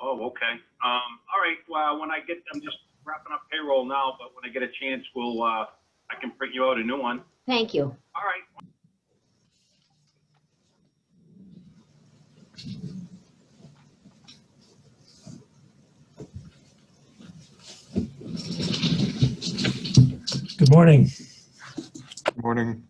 Oh, okay. All right. Well, when I get, I'm just wrapping up payroll now, but when I get a chance, I can print you out a new one. Thank you. All right. Good morning. Good morning.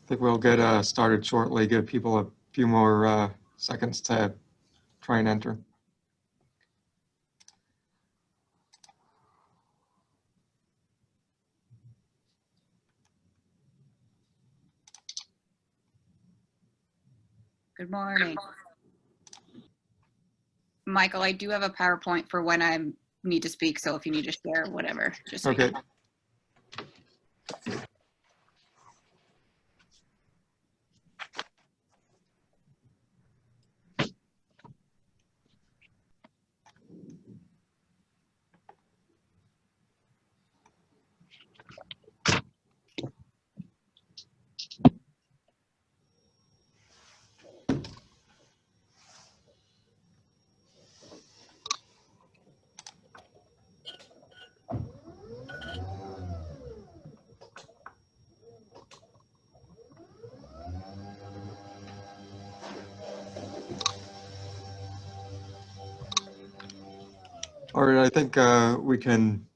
I think we'll get started shortly. Give people a few more seconds to try and enter. Good morning. Michael, I do have a PowerPoint for when I need to speak, so if you need to share, whatever, just so you Okay. know. All right, I think we can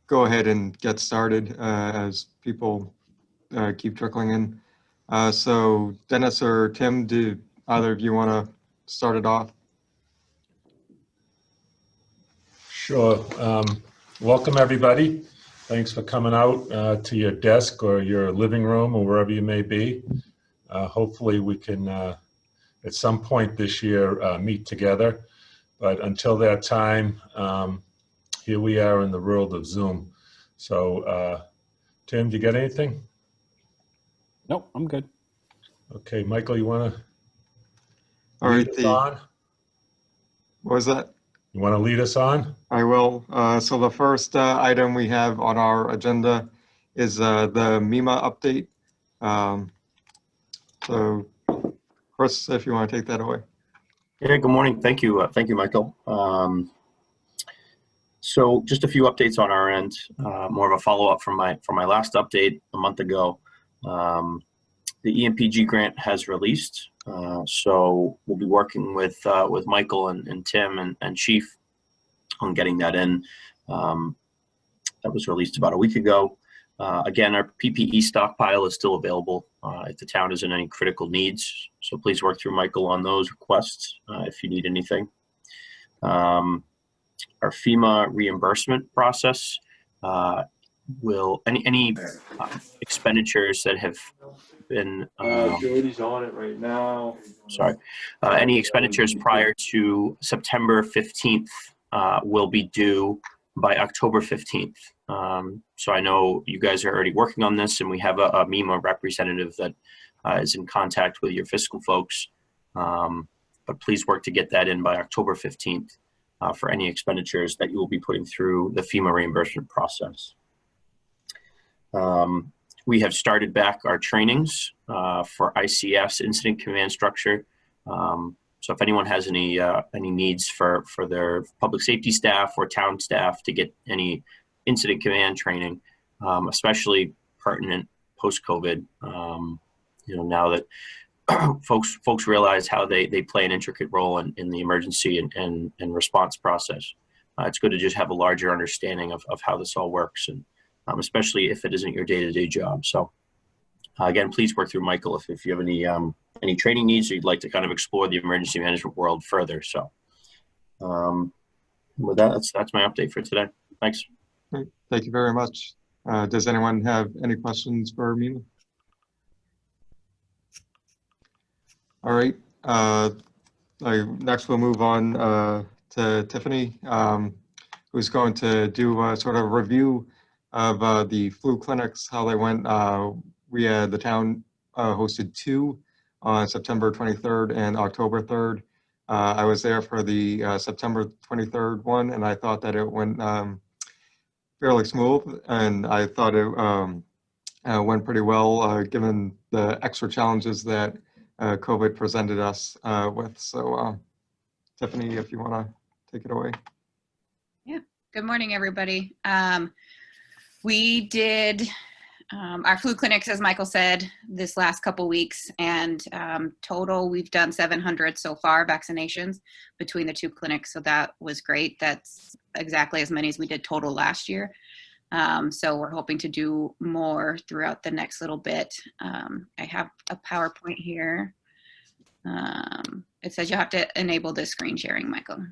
go ahead and get started as people keep trickling in. So Dennis or Tim, do either of you want to start it off? Sure. Welcome, everybody. Thanks for coming out to your desk or your living room or wherever you may be. Hopefully we can, at some point this year, meet together. But until that time, here we are in the world of Zoom. So, Tim, do you got anything? Nope, I'm good. Okay, Michael, you want to All lead right, us on? what was that? You want to lead us on? I will. So the first item we have on our agenda is the MEMA update. So Chris, if you want to take that away. Yeah, good morning. Thank you. Thank you, Michael. So just a few updates on our end, more of a follow-up from my last update a month ago. The EMPG grant has released, so we'll be working with Michael and Tim and Chief on getting that in. That was released about a week ago. Again, our PPE stockpile is still available if the town is in any critical needs. So please work through Michael on those requests if you need anything. Our FEMA reimbursement process will any expenditures that have been Jody's on it right now. sorry, any expenditures prior to September 15th will be due by October 15th. So I know you guys are already working on this, and we have a MEMA representative that is in contact with your fiscal folks. But please work to get that in by October 15th for any expenditures that you will be putting through the FEMA reimbursement process. We have started back our trainings for ICS incident command structure. So if anyone has any needs for their public safety staff or town staff to get any incident command training, especially pertinent post-COVID, now that folks realize how they play an intricate role in the emergency and response process. It's good to just have a larger understanding of how this all works, and especially if it isn't your day-to-day job. So again, please work through Michael if you have any training needs or you'd like to kind of explore the emergency management world further. So with that, that's my update for today. Thanks. Great. Thank you very much. Does anyone have any questions for me? All right. Next, we'll move on to Tiffany, who's going to do a sort of review of the flu clinics, how they went. The town hosted 2 on September 23rd and October 3rd. I was there for the September 23rd one, and I thought that it went fairly smooth, and I thought it went pretty well given the extra challenges that COVID presented us with. So Tiffany, if you want to take it away. Yeah. Good morning, everybody. We did our flu clinics, as Michael said, this last couple weeks, and total we've done 700 so far vaccinations between the 2 clinics. So that was great. That's exactly as many as we did total last year. So we're hoping to do more throughout the next little bit. I have a PowerPoint here. It says you have to enable the screen sharing, Michael.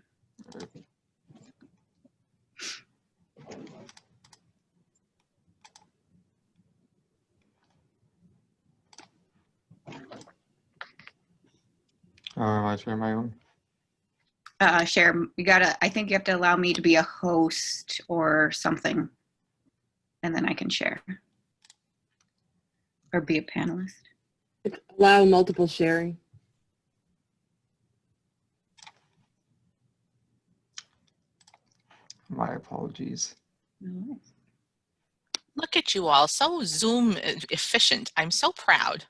I share my own. Share, I think you have to allow me to be a host or something, and then I can share. Or be a panelist. Allow multiple sharing. My apologies. No. Look at you all, so Zoom efficient. I'm so proud.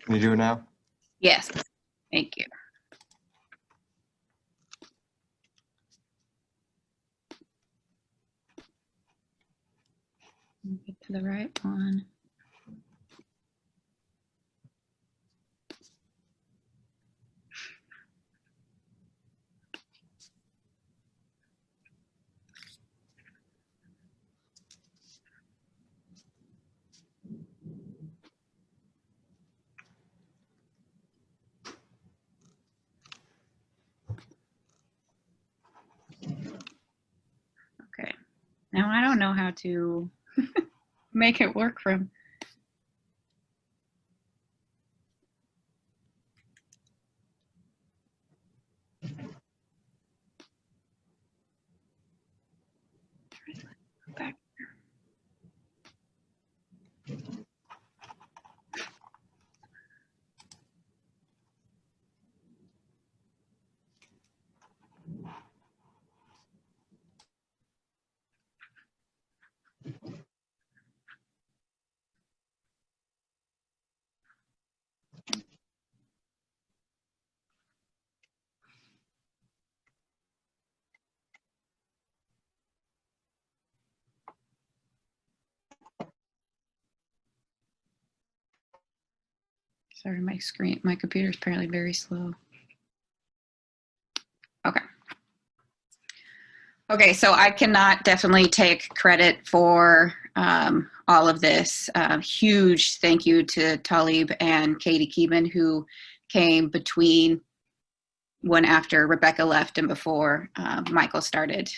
Can you do it now? Yes, thank you. Get to the right one. Okay. Now I don't know how to make it work from. Back. Sorry, my computer's apparently very slow. Okay. Okay, so I cannot definitely take credit for all of this. Huge thank you to Talib and Katie Keeman, who came between when after Rebecca left and before Michael started.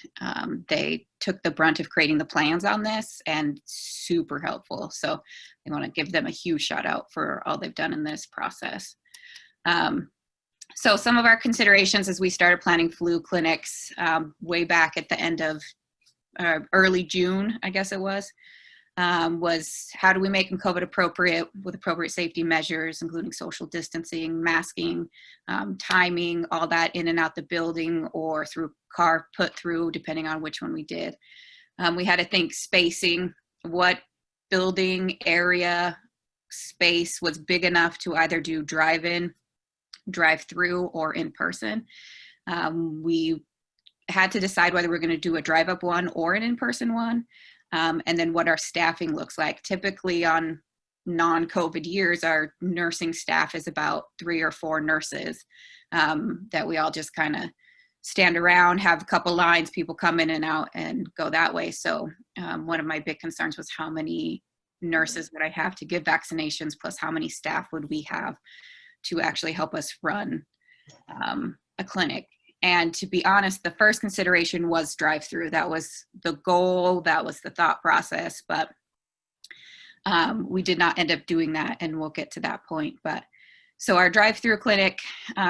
They took the brunt of creating the plans on this and super helpful. So I want to give them a huge shout out for all they've done in this process. So some of our considerations as we started planning flu clinics way back at the end of early June, I guess it was how do we make them COVID appropriate with appropriate safety measures, including social distancing, masking, timing, all that in and out the building or through car put through, depending on which one we did. We had to think spacing, what building area space was big enough to either do drive-in, drive-through, or in person. We had to decide whether we're going to do a drive-up one or an in-person one. And then what our staffing looks like. Typically on non-COVID years, our nursing staff is about 3 or 4 nurses that we all just kind of stand around, have a couple lines, people come in and out and go that way. So one of my big concerns was how many nurses would I have to give vaccinations, plus how many staff would we have to actually help us run a clinic. And to be honest, the first consideration was drive-through. That was the goal, that was the thought process, but we did not end up doing that, and we'll get to that point. But so our drive-through clinic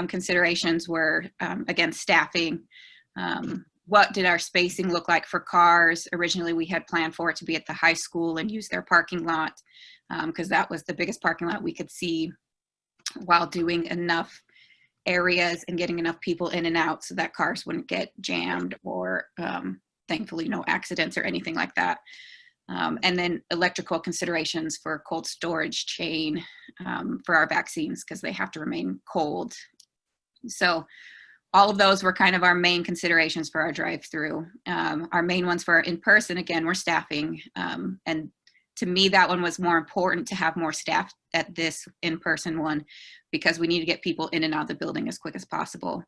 considerations were, again, staffing. What did our spacing look like for cars? Originally, we had planned for it to be at the high school and use their parking lot because that was the biggest parking lot we could see while doing enough areas and getting enough people in and out so that cars wouldn't get jammed or thankfully no accidents or anything like that. And then electrical considerations for cold storage chain for our vaccines because they have to remain cold. So all of those were kind of our main considerations for our drive-through. Our main ones for our in-person, again, were staffing. And to me, that one was more important to have more staff at this in-person one because we need to get people in and out of the building as quick as possible.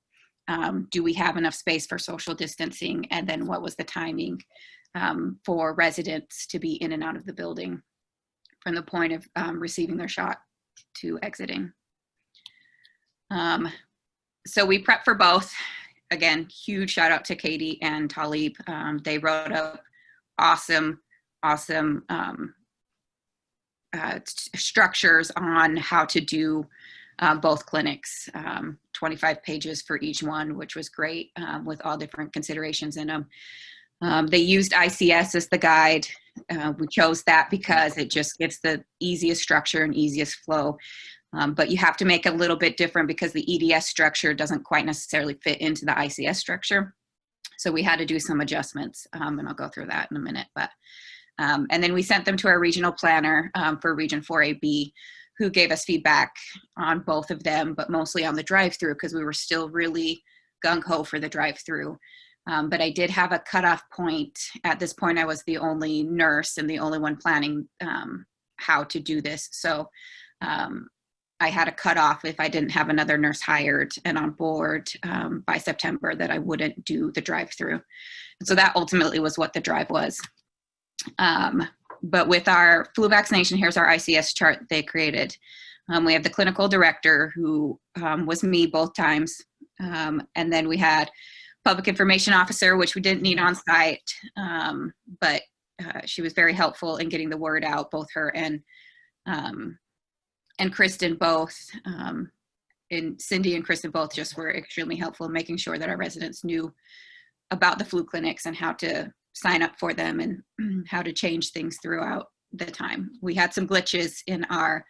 Do we have enough space for social distancing? And then what was the timing for residents to be in and out of the building from the point of receiving their shot to exiting? So we prepped for both. Again, huge shout out to Katie and Talib. They wrote up awesome structures on how to do both clinics, 25 pages for each one, which was great with all different considerations in them. They used ICS as the guide. We chose that because it just gives the easiest structure and easiest flow. But you have to make it a little bit different because the EDS structure doesn't quite necessarily fit into the ICS structure. So we had to do some adjustments, and I'll go through that in a minute. But and then we sent them to our regional planner for Region 4AB, who gave us feedback on both of them, but mostly on the drive-through because we were still really gung-ho for the drive-through. But I did have a cutoff point. At this point, I was the only nurse and the only one planning how to do this. So I had a cutoff if I didn't have another nurse hired and on board by September that I wouldn't do the drive-through. So that ultimately was what the drive was. But with our flu vaccination, here's our ICS chart they created. We have the clinical director who was me both times. And then we had public information officer, which we didn't need on site, but she was very helpful in getting the word out, both her and Kristen both. And Cindy and Kristen both just were extremely helpful in making sure that our residents knew about the flu clinics and how to sign up for them and how to change things throughout the time. We had some glitches in our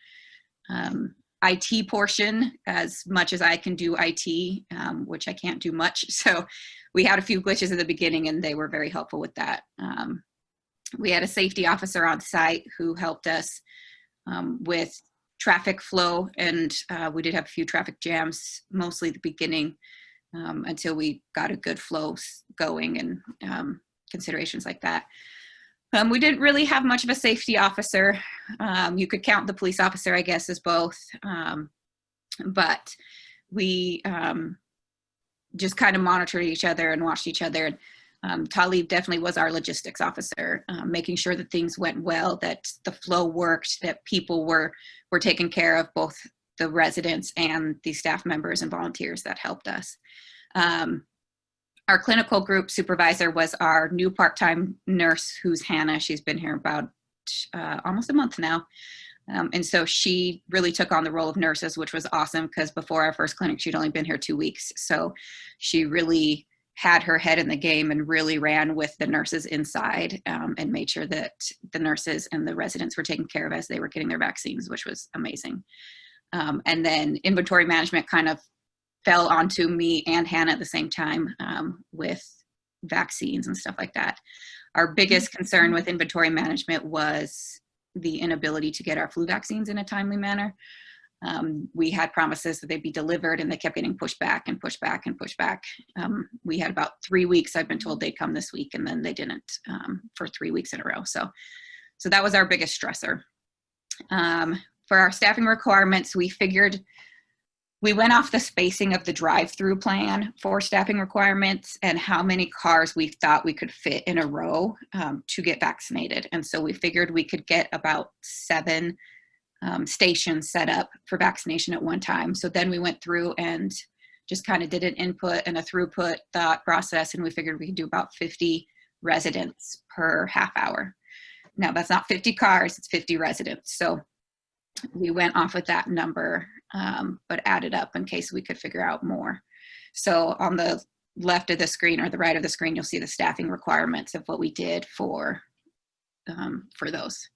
IT portion, as much as I can do IT, which I can't do much. So we had a few glitches at the beginning and they were very helpful with that. We had a safety officer on site who helped us with traffic flow, and we did have a few traffic jams, mostly the beginning, until we got a good flow going and considerations like that. We didn't really have much of a safety officer. You could count the police officer, I guess, as both. But we just kind of monitored each other and watched each other. Talib definitely was our logistics officer, making sure that things went well, that the flow worked, that people were taken care of, both the residents and the staff members and volunteers that helped us. Our clinical group supervisor was our new part-time nurse, who's Hannah. She's been here about almost a month now. And so she really took on the role of nurses, which was awesome, because before our first clinic, she'd only been here 2 weeks. So she really had her head in the game and really ran with the nurses inside and made sure that the nurses and the residents were taken care of as they were getting their vaccines, which was amazing. And then inventory management kind of fell onto me and Hannah at the same time with vaccines and stuff like that. Our biggest concern with inventory management was the inability to get our flu vaccines in a timely manner. We had promises that they'd be delivered and they kept getting pushed back and pushed back and pushed back. We had about 3 weeks. I've been told they'd come this week, and then they didn't for 3 weeks in a row. So that was our biggest stressor. For our staffing requirements, we went off the spacing of the drive-through plan for staffing requirements and how many cars we thought we could fit in a row to get vaccinated. And so we figured we could get about 7 stations set up for vaccination at one time. So then we went through and just kind of did an input and a throughput thought process, and we figured we could do about 50 residents per half hour. Now that's not 50 cars, it's 50 residents. So we went off with that number, but added up in case we could figure out more. So on the left of the screen or the right of the screen, you'll see the staffing requirements of what we did for those.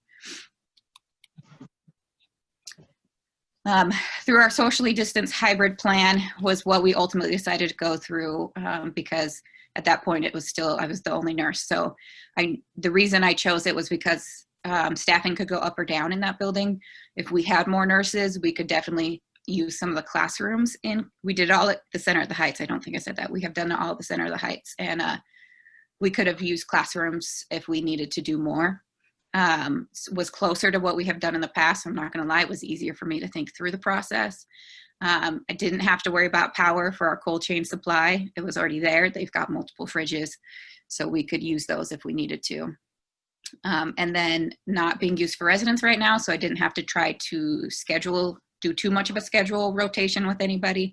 Through our socially distanced hybrid plan was what we ultimately decided to go through because at that point I was the only nurse. So the reason I chose it was because staffing could go up or down in that building. If we had more nurses, we could definitely use some of the classrooms we did all at the Center of the Heights. I don't think I said that. We have done all at the Center of the Heights, and we could have used classrooms if we needed to do more. Was closer to what we have done in the past. I'm not going to lie, it was easier for me to think through the process. I didn't have to worry about power for our cold chain supply. It was already there. They've got multiple fridges, so we could use those if we needed to. And then not being used for residents right now, so I didn't have to try to do too much of a schedule rotation with anybody,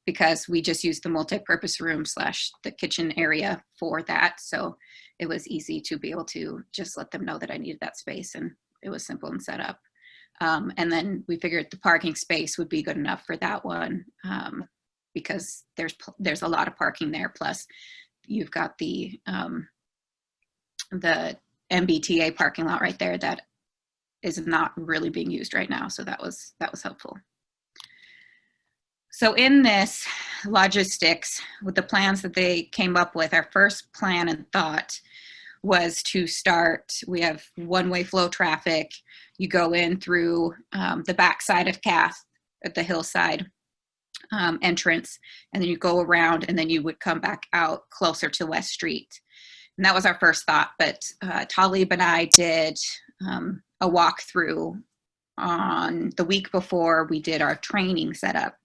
because we just used the multi-purpose room / the kitchen area for that. So it was easy to be able to just let them know that I needed that space, and it was simple and set up. And then we figured the parking space would be good enough for that one because there's a lot of parking there. Plus you've got the MBTA parking lot right there that is not really being used right now. So that was helpful. So in this logistics, with the plans that they came up with, our first plan and thought was to start, we have one-way flow traffic. You go in through the backside of Cath at the hillside entrance, and then you go around, and then you would come back out closer to West Street. And that was our first thought, but Talib and I did a walkthrough on the week before we did our training setup,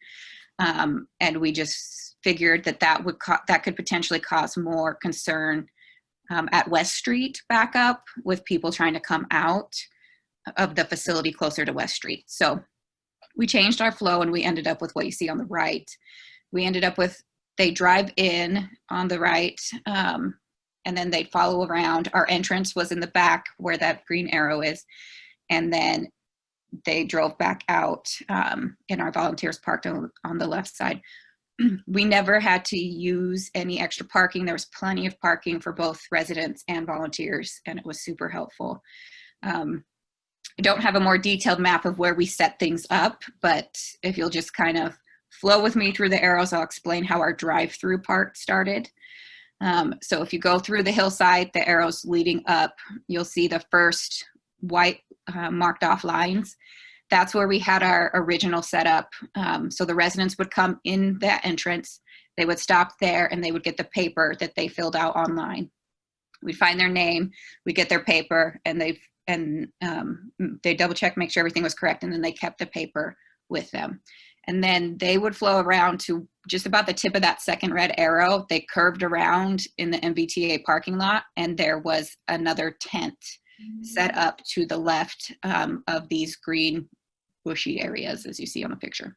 and we just figured that could potentially cause more concern at West Street back up with people trying to come out of the facility closer to West Street. So we changed our flow, and we ended up with what you see on the right. We ended up with, they drive in on the right, and then they'd follow around. Our entrance was in the back where that green arrow is. And then they drove back out, and our volunteers parked on the left side. We never had to use any extra parking. There was plenty of parking for both residents and volunteers, and it was super helpful. I don't have a more detailed map of where we set things up, but if you'll just kind of flow with me through the arrows, I'll explain how our drive-through part started. So if you go through the hillside, the arrows leading up, you'll see the first white marked off lines. That's where we had our original setup. So the residents would come in that entrance, they would stop there, and they would get the paper that they filled out online. We'd find their name, we get their paper, and they double check, make sure everything was correct, and then they kept the paper with them. And then they would flow around to just about the tip of that second red arrow. They curved around in the MBTA parking lot, and there was another tent set up to the left of these green bushy areas, as you see on the picture.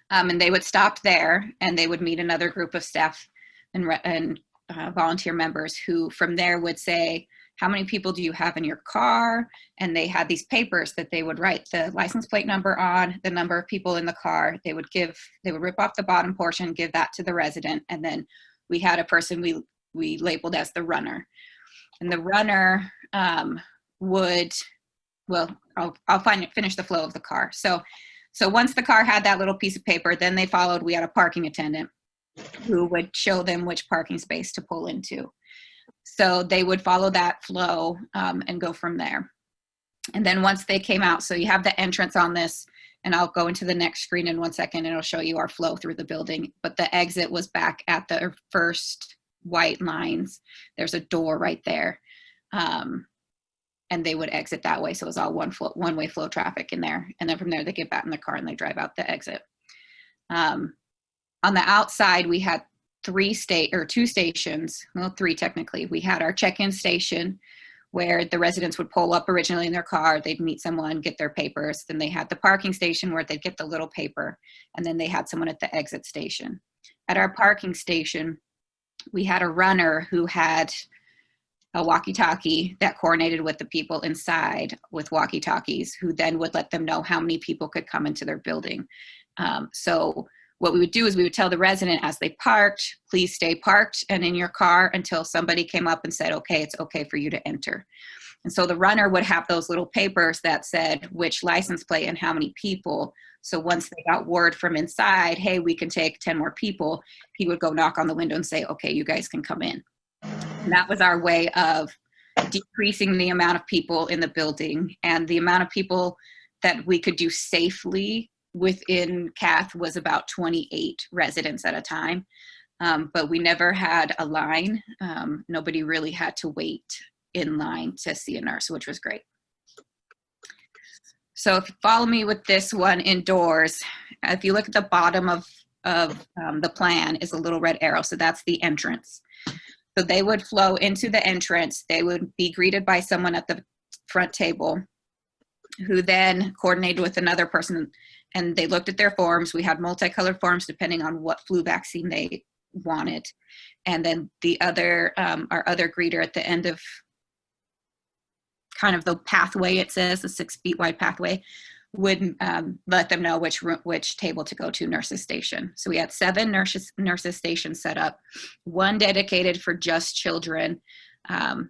And they would stop there, and they would meet another group of staff and volunteer members who from there would say, how many people do you have in your car? And they had these papers that they would write the license plate number on, the number of people in the car. They would rip off the bottom portion, give that to the resident. And then we had a person we labeled as the runner. And the runner I'll finish the flow of the car. So once the car had that little piece of paper, then we had a parking attendant who would show them which parking space to pull into. So they would follow that flow and go from there. And then once they came out, so you have the entrance on this, and I'll go into the next screen in 1 second, and it'll show you our flow through the building. But the exit was back at the first white lines. There's a door right there. And they would exit that way. So it was all one-way flow traffic in there. And then from there, they get back in the car and they drive out the exit. On the outside, we had two stations, well, three technically. We had our check-in station where the residents would pull up originally in their car, they'd meet someone, get their papers. Then they had the parking station where they'd get the little paper, and then they had someone at the exit station. At our parking station, we had a runner who had a walkie-talkie that coordinated with the people inside with walkie-talkies, who then would let them know how many people could come into their building. So what we would do is we would tell the resident as they parked, please stay parked and in your car until somebody came up and said, okay, it's okay for you to enter. And so the runner would have those little papers that said which license plate and how many people. So once they got word from inside, hey, we can take 10 more people, he would go knock on the window and say, okay, you guys can come in. And that was our way of decreasing the amount of people in the building, and the amount of people that we could do safely within Cath was about 28 residents at a time. But we never had a line. Nobody really had to wait in line to see a nurse, which was great. So if you follow me with this one indoors, if you look at the bottom of the plan is a little red arrow. So that's the entrance. So they would flow into the entrance. They would be greeted by someone at the front table who then coordinated with another person, and they looked at their forms. We had multicolored forms depending on what flu vaccine they wanted. And then our other greeter at the end of kind of the pathway, it says, the 6 feet wide pathway, would let them know which table to go to, nurses station. So we had 7 nurses stations set up, 1 dedicated for just children.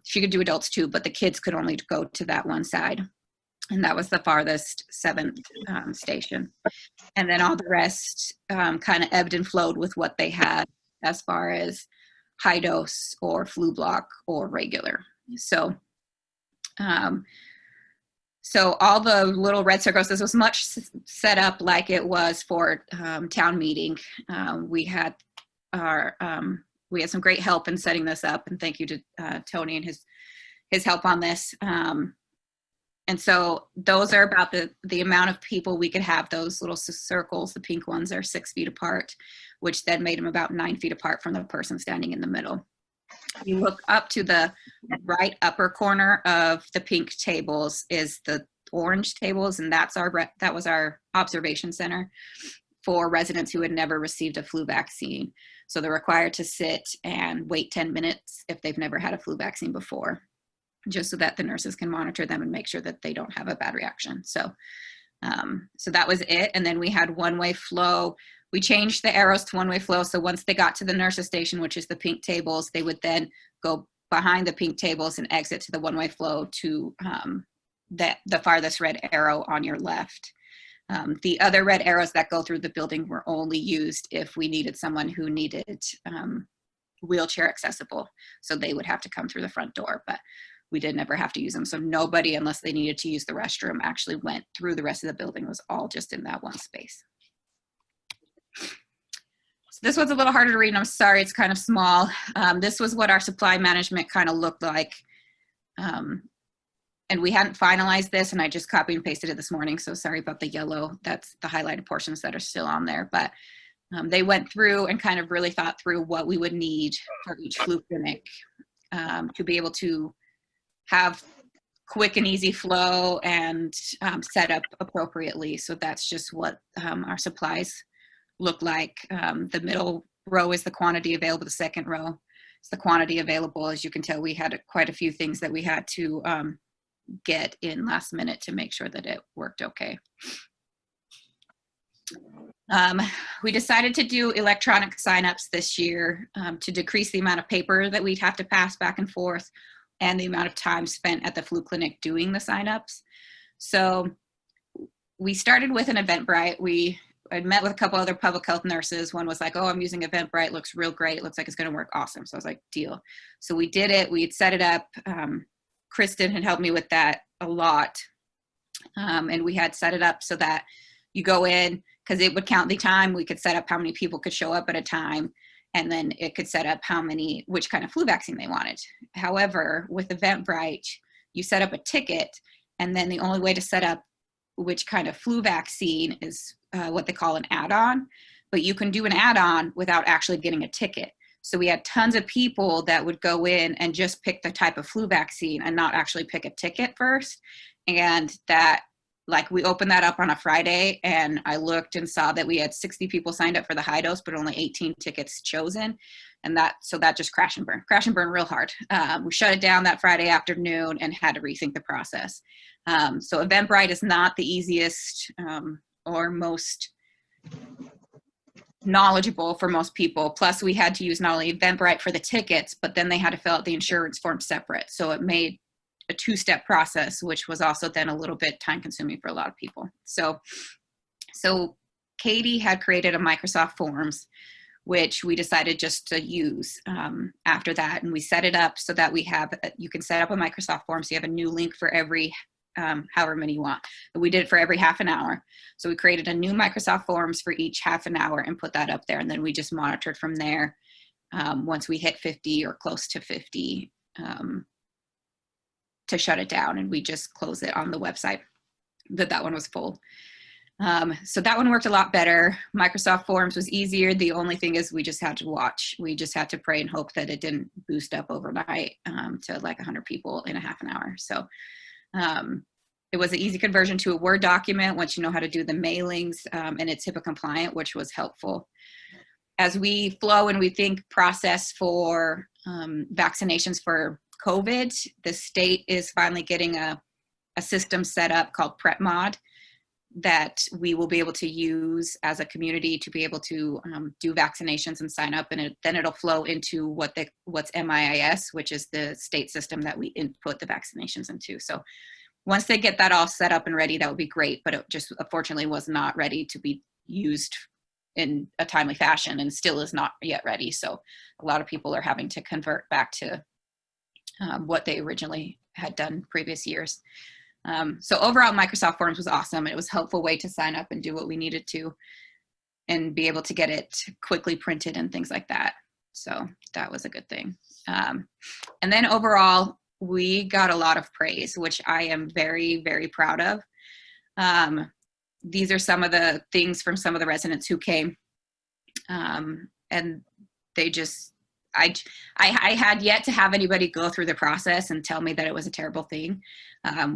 She could do adults too, but the kids could only go to that one side. And that was the farthest 7th station. And then all the rest kind of ebbed and flowed with what they had as far as high dose or flu block or regular. So So all the little red circles, this was much set up like it was for town meeting. We had some great help in setting this up, and thank you to Tony and his help on this. And so those are about the amount of people we could have. Those little circles, the pink ones, are 6 feet apart, which then made them about 9 feet apart from the person standing in the middle. You look up to the right upper corner of the pink tables is the orange tables, and that was our observation center for residents who had never received a flu vaccine. So they're required to sit and wait 10 minutes if they've never had a flu vaccine before, just so that the nurses can monitor them and make sure that they don't have a bad reaction. So that was it. And then we had one-way flow. We changed the arrows to one-way flow. So once they got to the nurses station, which is the pink tables, they would then go behind the pink tables and exit to the one-way flow to the farthest red arrow on your left. The other red arrows that go through the building were only used if we needed someone who needed wheelchair accessible. So they would have to come through the front door, but we did never have to use them. So nobody, unless they needed to use the restroom, actually went through the rest of the building. It was all just in that one space. So this was a little harder to read, and I'm sorry, it's kind of small. This was what our supply management kind of looked like. And we hadn't finalized this, and I just copied and pasted it this morning. So sorry about the yellow. That's the highlighted portions that are still on there. But they went through and kind of really thought through what we would need for each flu clinic to be able to have quick and easy flow and set up appropriately. So that's just what our supplies look like. The middle row is the quantity available. The second row is the quantity available. As you can tell, we had quite a few things that we had to get in last minute to make sure that it worked okay. We decided to do electronic signups this year to decrease the amount of paper that we'd have to pass back and forth and the amount of time spent at the flu clinic doing the signups. So we started with an Eventbrite. I'd met with a couple other public health nurses. One was like, oh, I'm using Eventbrite, looks real great, looks like it's gonna work awesome. So I was like, deal. So we did it, we had set it up. Kristen had helped me with that a lot. And we had set it up so that you go in, because it would count the time. We could set up how many people could show up at a time, and then it could set up which kind of flu vaccine they wanted. However, with Eventbrite, you set up a ticket, and then the only way to set up which kind of flu vaccine is what they call an add-on, but you can do an add-on without actually getting a ticket. So we had tons of people that would go in and just pick the type of flu vaccine and not actually pick a ticket first. And that, like, we opened that up on a Friday, and I looked and saw that we had 60 people signed up for the high dose, but only 18 tickets chosen. And that just crash and burn real hard. We shut it down that Friday afternoon and had to rethink the process. So Eventbrite is not the easiest or most knowledgeable for most people. Plus we had to use not only Eventbrite for the tickets, but then they had to fill out the insurance form separate. So it made a 2-step process, which was also then a little bit time consuming for a lot of people. So Katie had created a Microsoft Forms, which we decided just to use after that. And we set it up so that you can set up a Microsoft Form. So you have a new link for every, however many you want. But we did it for every half an hour. So we created a new Microsoft Forms for each half an hour and put that up there. And then we just monitored from there once we hit 50 or close to 50 to shut it down. And we just close it on the website that one was full. So that one worked a lot better. Microsoft Forms was easier. The only thing is we just had to watch. We just had to pray and hope that it didn't boost up overnight to like 100 people in a half an hour. So it was an easy conversion to a Word document once you know how to do the mailings, and it's HIPAA compliant, which was helpful. As we flow and we think process for vaccinations for COVID, the state is finally getting a system set up called PrepMod that we will be able to use as a community to be able to do vaccinations and sign up, and then it'll flow into what's MIIS, which is the state system that we input the vaccinations into. So once they get that all set up and ready, that would be great, but it just unfortunately was not ready to be used in a timely fashion and still is not yet ready. So a lot of people are having to convert back to what they originally had done previous years. So overall, Microsoft Forms was awesome. It was a helpful way to sign up and do what we needed to and be able to get it quickly printed and things like that. So that was a good thing. And then overall, we got a lot of praise, which I am very, very proud of. These are some of the things from some of the residents who came. And they just, I had yet to have anybody go through the process and tell me that it was a terrible thing,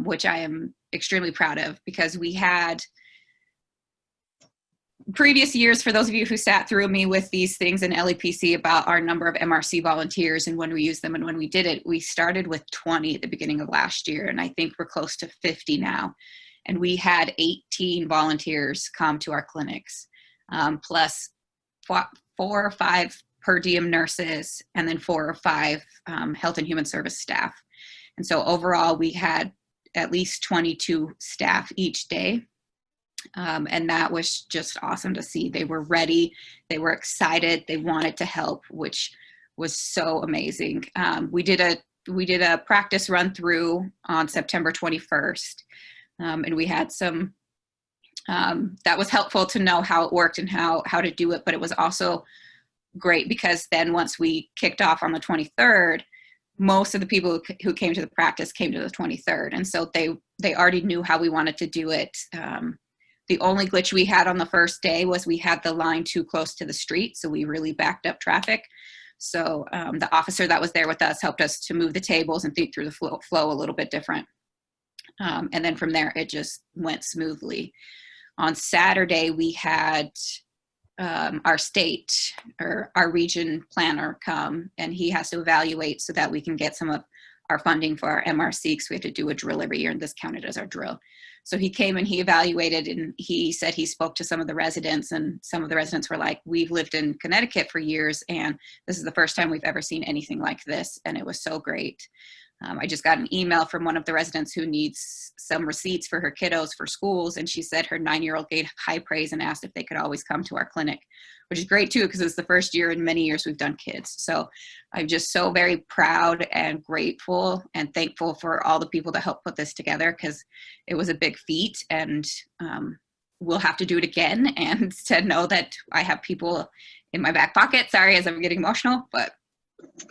which I am extremely proud of, because we had previous years, for those of you who sat through me with these things in LEPC about our number of MRC volunteers and when we used them and when we did it, we started with 20 at the beginning of last year, and I think we're close to 50 now. And we had 18 volunteers come to our clinics, plus 4 or 5 per diem nurses, and then 4 or 5 health and human service staff. And so overall, we had at least 22 staff each day. And that was just awesome to see. They were ready, they were excited, they wanted to help, which was so amazing. We did a practice run through on September 21st, and we had some, that was helpful to know how it worked and how to do it, but it was also great because then once we kicked off on the 23rd, most of the people who came to the practice came to the 23rd, and so they already knew how we wanted to do it. The only glitch we had on the first day was we had the line too close to the street, so we really backed up traffic. So the officer that was there with us helped us to move the tables and think through the flow a little bit different. And then from there, it just went smoothly. On Saturday, we had our state or our region planner come, and he has to evaluate so that we can get some of our funding for our MRC, because we have to do a drill every year, and this counted as our drill. So he came and he evaluated, and he said he spoke to some of the residents, and some of the residents were like, we've lived in Connecticut for years, and this is the first time we've ever seen anything like this, and it was so great. I just got an email from one of the residents who needs some receipts for her kiddos for schools, and she said her 9-year-old gave high praise and asked if they could always come to our clinic, which is great too, because it's the first year in many years we've done kids. So I'm just so very proud and grateful and thankful for all the people that helped put this together, because it was a big feat, and we'll have to do it again. And to know that I have people in my back pocket, sorry as I'm getting emotional, but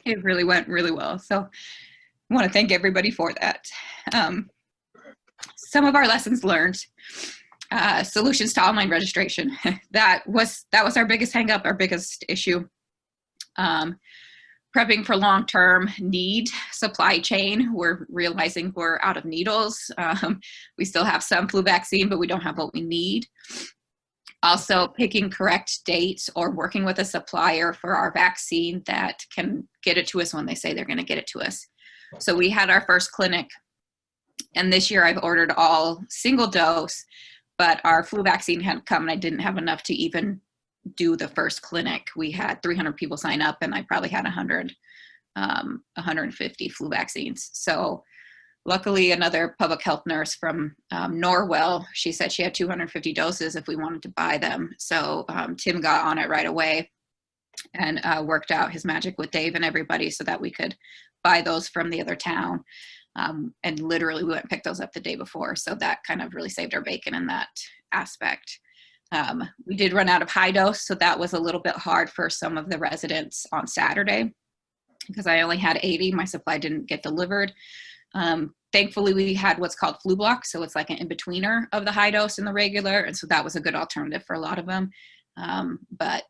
it really went really well. So I want to thank everybody for that. Some of our lessons learned, solutions to online registration. that was our biggest hang up, our biggest issue. Prepping for long-term need, supply chain. We're realizing we're out of needles. We still have some flu vaccine, but we don't have what we need. Also picking correct dates or working with a supplier for our vaccine that can get it to us when they say they're going to get it to us. So we had our first clinic, and this year I've ordered all single dose, but our flu vaccine hadn't come and I didn't have enough to even do the first clinic. We had 300 people sign up, and I probably had 150 flu vaccines. So luckily another public health nurse from Norwell, she said she had 250 doses if we wanted to buy them. So Tim got on it right away and worked out his magic with Dave and everybody so that we could buy those from the other town. And literally we went and picked those up the day before. So that kind of really saved our bacon in that aspect. We did run out of high dose, so that was a little bit hard for some of the residents on Saturday because I only had 80. My supply didn't get delivered. Thankfully, we had what's called Flu Block, so it's like an in-betweener of the high dose and the regular, and so that was a good alternative for a lot of them. But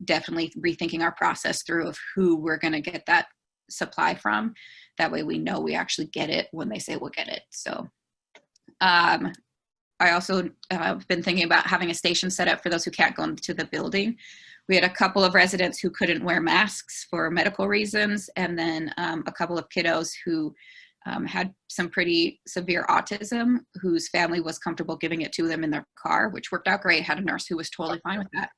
definitely rethinking our process through of who we're going to get that supply from. That way we know we actually get it when they say we'll get it. So I also have been thinking about having a station set up for those who can't go into the building. We had a couple of residents who couldn't wear masks for medical reasons, and then a couple of kiddos who had some pretty severe autism whose family was comfortable giving it to them in their car, which worked out great. Had a nurse who was totally fine with that.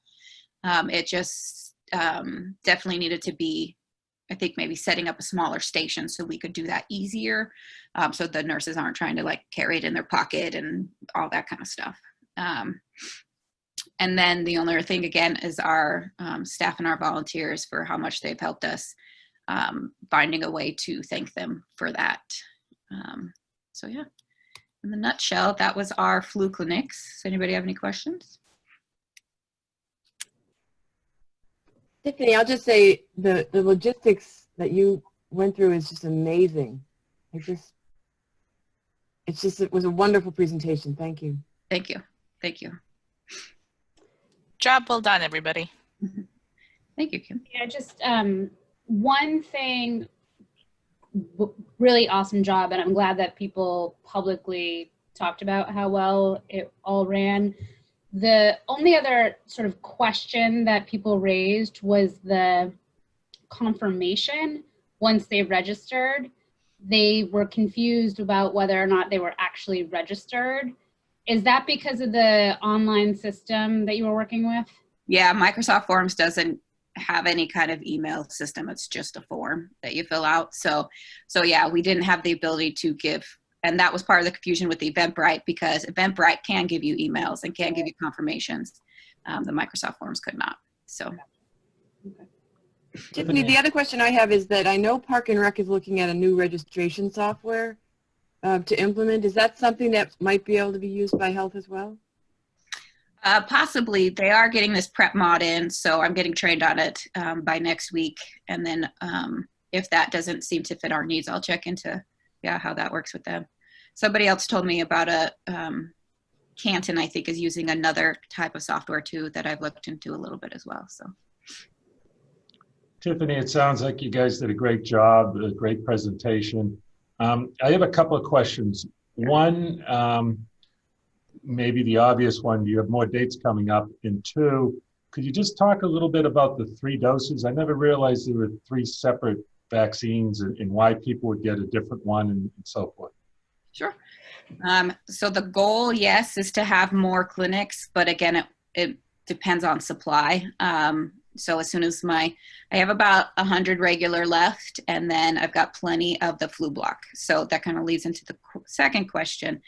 It just definitely needed to be, I think, maybe setting up a smaller station so we could do that easier. So the nurses aren't trying to like carry it in their pocket and all that kind of stuff. And then the only other thing again is our staff and our volunteers for how much they've helped us, finding a way to thank them for that. So yeah, in the nutshell, that was our flu clinics. Does anybody have any questions? Tiffany, I'll just say the logistics that you went through is just amazing. It was a wonderful presentation. Thank you. Thank you. Thank you. Job well done, everybody. Thank you, Kim. Yeah, just one thing, really awesome job, and I'm glad that people publicly talked about how well it all ran. The only other sort of question that people raised was the confirmation once they registered. They were confused about whether or not they were actually registered. Is that because of the online system that you were working with? Yeah, Microsoft Forms doesn't have any kind of email system. It's just a form that you fill out. So yeah, we didn't have the ability to give, and that was part of the confusion with the Eventbrite, because Eventbrite can give you emails and can give you confirmations. The Microsoft Forms could not. So. Tiffany, the other question I have is that I know Park and Rec is looking at a new registration software to implement. Is that something that might be able to be used by health as well? Possibly. They are getting this prep mod in, so I'm getting trained on it by next week. And then if that doesn't seem to fit our needs, I'll check into how that works with them. Somebody else told me about a Canton, I think, is using another type of software too that I've looked into a little bit as well. So. Tiffany, it sounds like you guys did a great job, a great presentation. I have a couple of questions. One, maybe the obvious one, do you have more dates coming up? And two, could you just talk a little bit about the 3 doses? I never realized there were 3 separate vaccines and why people would get a different one and so forth. Sure. So the goal, yes, is to have more clinics, but again, it depends on supply. So as soon as I have about 100 regular left, and then I've got plenty of the flu block. So that kind of leads into the second question.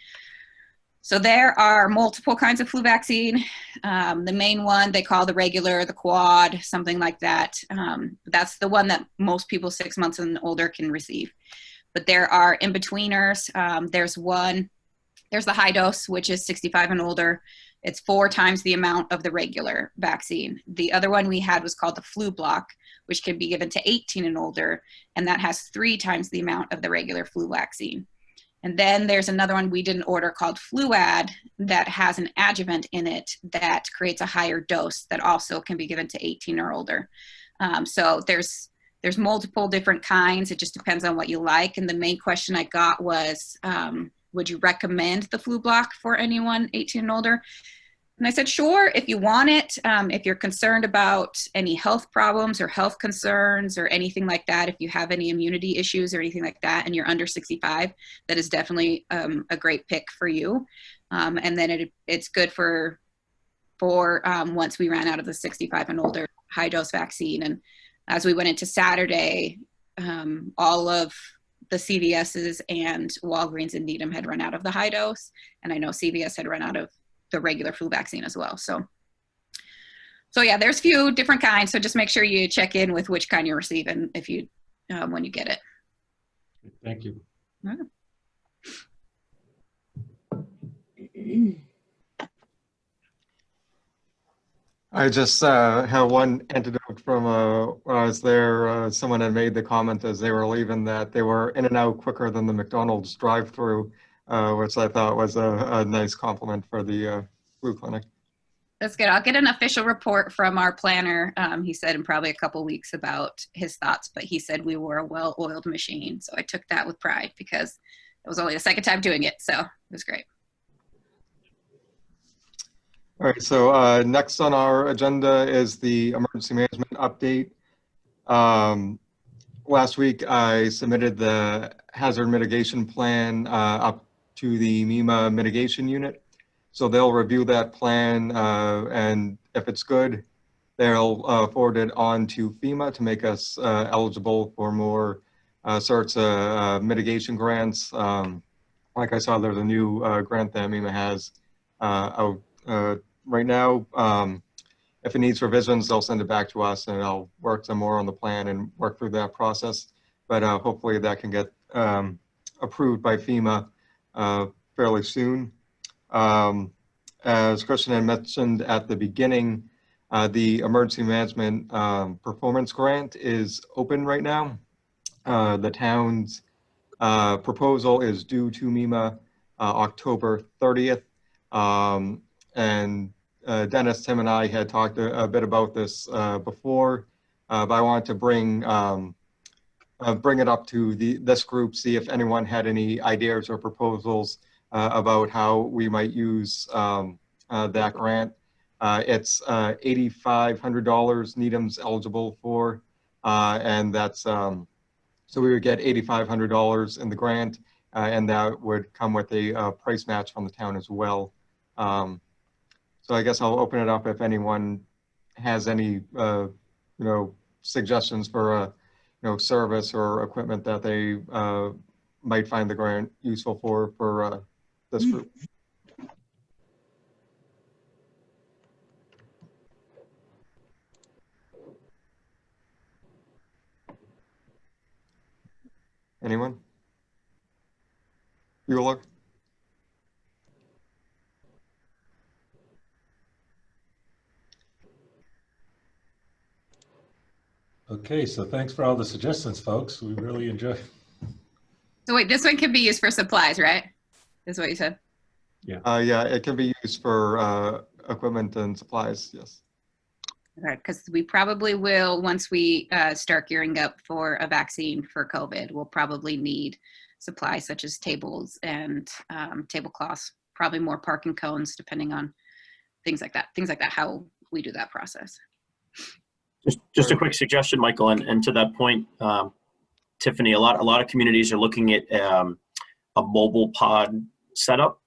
So there are multiple kinds of flu vaccine. The main one they call the regular, the quad, something like that. That's the one that most people 6 months and older can receive. But there are in-betweeners. There's the high dose, which is 65 and older. It's 4 times the amount of the regular vaccine. The other one we had was called the flu block, which can be given to 18 and older, and that has 3 times the amount of the regular flu vaccine. And then there's another one we didn't order called Fluad that has an adjuvant in it that creates a higher dose that also can be given to 18 or older. So there's multiple different kinds. It just depends on what you like. And the main question I got was, would you recommend the flu block for anyone 18 and older? And I said, sure, if you want it. If you're concerned about any health problems or health concerns or anything like that, if you have any immunity issues or anything like that, and you're under 65, that is definitely a great pick for you. And then it's good for once we ran out of the 65 and older high dose vaccine. And as we went into Saturday, all of the CVS's and Walgreens and Needham had run out of the high dose. And I know CVS had run out of the regular flu vaccine as well. So yeah, there's a few different kinds. So just make sure you check in with which kind you're receiving if you, when you get it. Thank you. I just have one anecdote from when I was there. Someone had made the comment as they were leaving that they were in and out quicker than the McDonald's drive-through, which I thought was a nice compliment for the flu clinic. That's good. I'll get an official report from our planner. He said in probably a couple weeks about his thoughts, but he said we were a well-oiled machine. So I took that with pride because it was only the second time doing it. So it was great. All right, so next on our agenda is the emergency management update. Last week, I submitted the hazard mitigation plan up to the MEMA mitigation unit. So they'll review that plan, and if it's good, they'll forward it on to FEMA to make us eligible for more sorts of mitigation grants. Like I saw, there's a new grant that MEMA has out right now. If it needs revisions, they'll send it back to us and I'll work some more on the plan and work through that process. But hopefully that can get approved by FEMA fairly soon. As Christian had mentioned at the beginning, the emergency management performance grant is open right now. The town's proposal is due to MEMA October 30th. And Dennis, Tim, and I had talked a bit about this before, but I wanted to bring it up to this group, see if anyone had any ideas or proposals about how we might use that grant. It's $8,500 Needham's eligible for, and that's, so we would get $8,500 in the grant, and that would come with a price match from the town as well. So I guess I'll open it up if anyone has any, suggestions for service or equipment that they might find the grant useful for this group. Anyone? Bueller? Okay, so thanks for all the suggestions, folks. We really enjoy. So wait, this one can be used for supplies, right? Is what you said? Yeah, it can be used for equipment and supplies, yes. Okay, because we probably will, once we start gearing up for a vaccine for COVID, we'll probably need supplies such as tables and tablecloths, probably more parking cones, depending on things like that, how we do that process. Just a quick suggestion, Michael, and to that point, Tiffany, a lot of communities are looking at a mobile pod setup.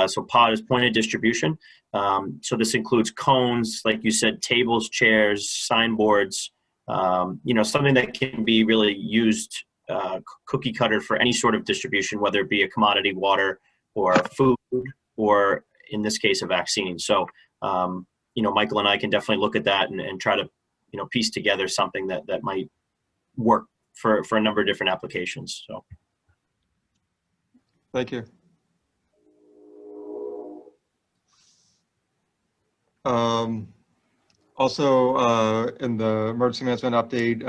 So pod is point of distribution. So this includes cones, like you said, tables, chairs, signboards, something that can be really used cookie cutter for any sort of distribution, whether it be a commodity, water, or food, or in this case, a vaccine. So, Michael and I can definitely look at that and try to, piece together something that might work for a number of different applications. So. Thank you. Also, in the emergency management update,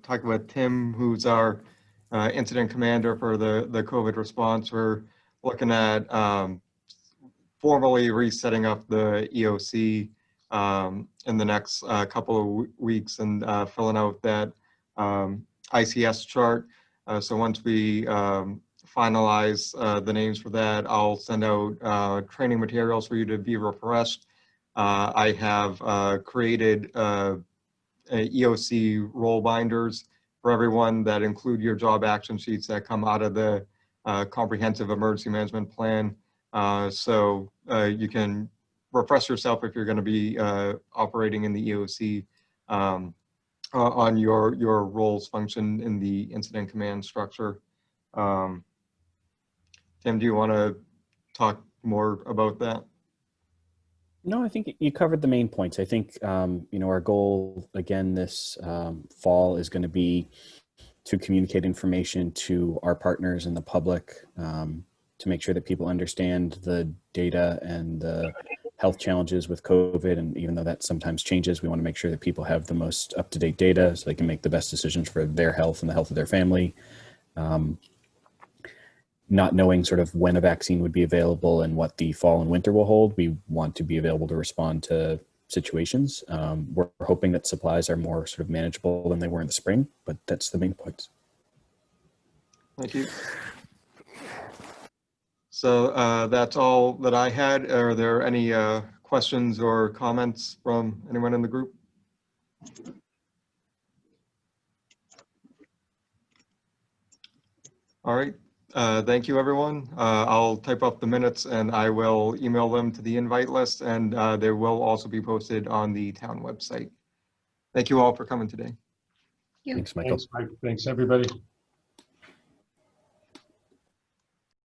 talking with Tim, who's our incident commander for the COVID response, we're looking at formally resetting up the EOC in the next couple of weeks and filling out that ICS chart. So once we finalize the names for that, I'll send out training materials for you to be refreshed. I have created EOC role binders for everyone that include your job action sheets that come out of the comprehensive emergency management plan. So you can refresh yourself if you're going to be operating in the EOC on your roles function in the incident command structure. Tim, do you want to talk more about that? No, I think you covered the main points. I think, our goal again this fall is going to be to communicate information to our partners and the public to make sure that people understand the data and the health challenges with COVID. And even though that sometimes changes, we want to make sure that people have the most up-to-date data so they can make the best decisions for their health and the health of their family. Not knowing sort of when a vaccine would be available and what the fall and winter will hold, we want to be available to respond to situations. We're hoping that supplies are more sort of manageable than they were in the spring, but that's the main points. Thank you. So that's all that I had. Are there any questions or comments from anyone in the group? All right. Thank you, everyone. I'll type up the minutes and I will email them to the invite list, and they will also be posted on the town website. Thank you all for coming today. Thank you. Thanks, Michael. Thanks, Mike. Thanks, everybody.